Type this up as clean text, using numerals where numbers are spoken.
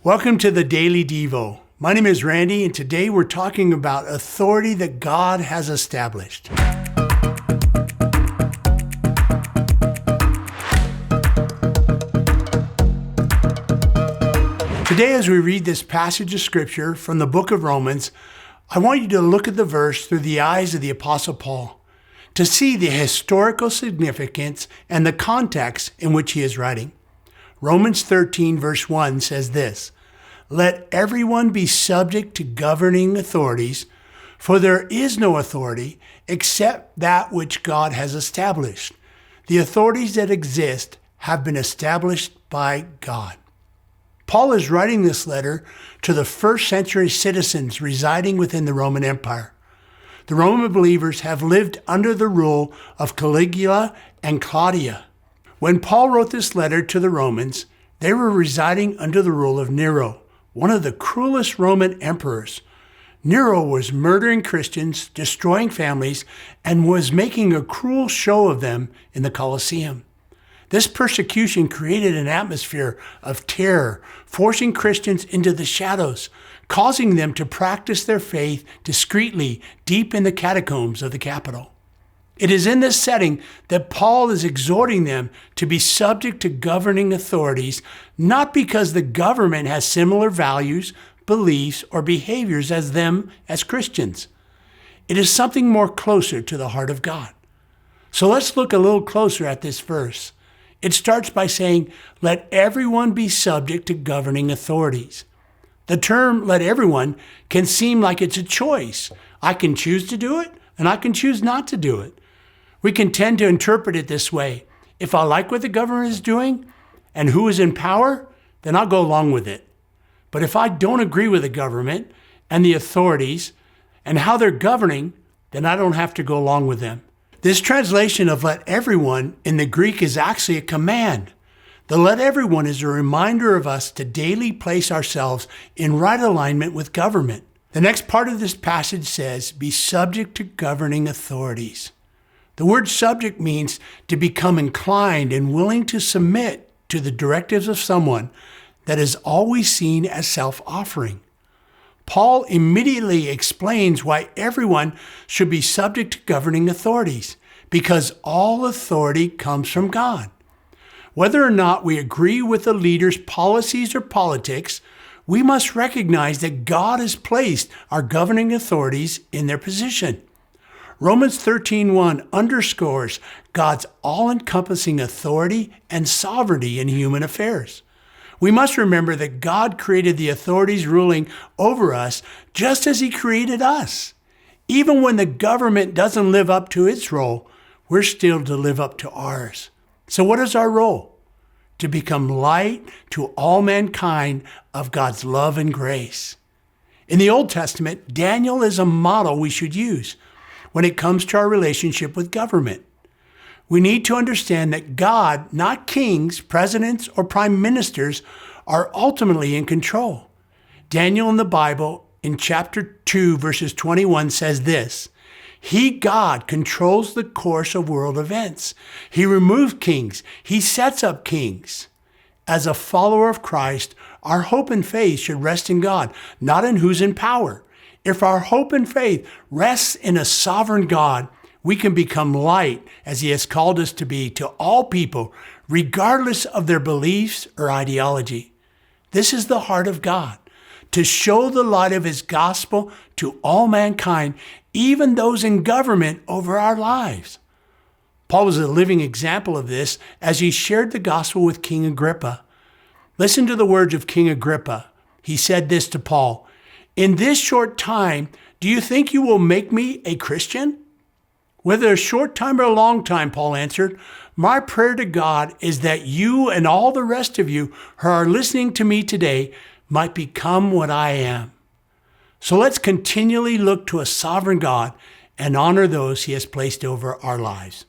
Welcome to the Daily Devo. My name is Randy, and today we're talking about authority that God has established. Today, as we read this passage of Scripture from the book of Romans, I want you to look at the verse through the eyes of the Apostle Paul to see the historical significance and the context in which he is writing. Romans 13 verse 1 says this, "Let everyone be subject to governing authorities, for there is no authority except that which God has established. The authorities that exist have been established by God." Paul is writing this letter to the first century citizens residing within the Roman Empire. The Roman believers have lived under the rule of Caligula and Claudia. When Paul wrote this letter to the Romans, they were residing under the rule of Nero, one of the cruelest Roman emperors. Nero was murdering Christians, destroying families, and was making a cruel show of them in the Colosseum. This persecution created an atmosphere of terror, forcing Christians into the shadows, causing them to practice their faith discreetly deep in the catacombs of the capital. It is in this setting that Paul is exhorting them to be subject to governing authorities, not because the government has similar values, beliefs, or behaviors as them as Christians. It is something more closer to the heart of God. So let's look a little closer at this verse. It starts by saying, "Let everyone be subject to governing authorities." The term "let everyone" can seem like it's a choice. I can choose to do it, and I can choose not to do it. We can tend to interpret it this way. If I like what the government is doing and who is in power, then I'll go along with it. But if I don't agree with the government and the authorities and how they're governing, then I don't have to go along with them. This translation of "let everyone" in the Greek is actually a command. The "let everyone" is a reminder of us to daily place ourselves in right alignment with government. The next part of this passage says, "Be subject to governing authorities." The word subject means to become inclined and willing to submit to the directives of someone that is always seen as self-offering. Paul immediately explains why everyone should be subject to governing authorities, because all authority comes from God. Whether or not we agree with the leader's policies or politics, we must recognize that God has placed our governing authorities in their position. Romans 13:1 underscores God's all-encompassing authority and sovereignty in human affairs. We must remember that God created the authorities ruling over us just as He created us. Even when the government doesn't live up to its role, we're still to live up to ours. So what is our role? To become light to all mankind of God's love and grace. In the Old Testament, Daniel is a model we should use when it comes to our relationship with government. We need to understand that God, not kings, presidents, or prime ministers, are ultimately in control. Daniel in the Bible, in chapter 2, verses 21, says this, "He, God, controls the course of world events. He removes kings. He sets up kings." As a follower of Christ, our hope and faith should rest in God, not in who's in power. If our hope and faith rests in a sovereign God, we can become light as He has called us to be to all people, regardless of their beliefs or ideology. This is the heart of God, to show the light of His gospel to all mankind, even those in government over our lives. Paul was a living example of this as he shared the gospel with King Agrippa. Listen to the words of King Agrippa. He said this to Paul, "In this short time, do you think you will make me a Christian?" "Whether a short time or a long time," Paul answered, "my prayer to God is that you and all the rest of you who are listening to me today might become what I am." So let's continually look to a sovereign God and honor those He has placed over our lives.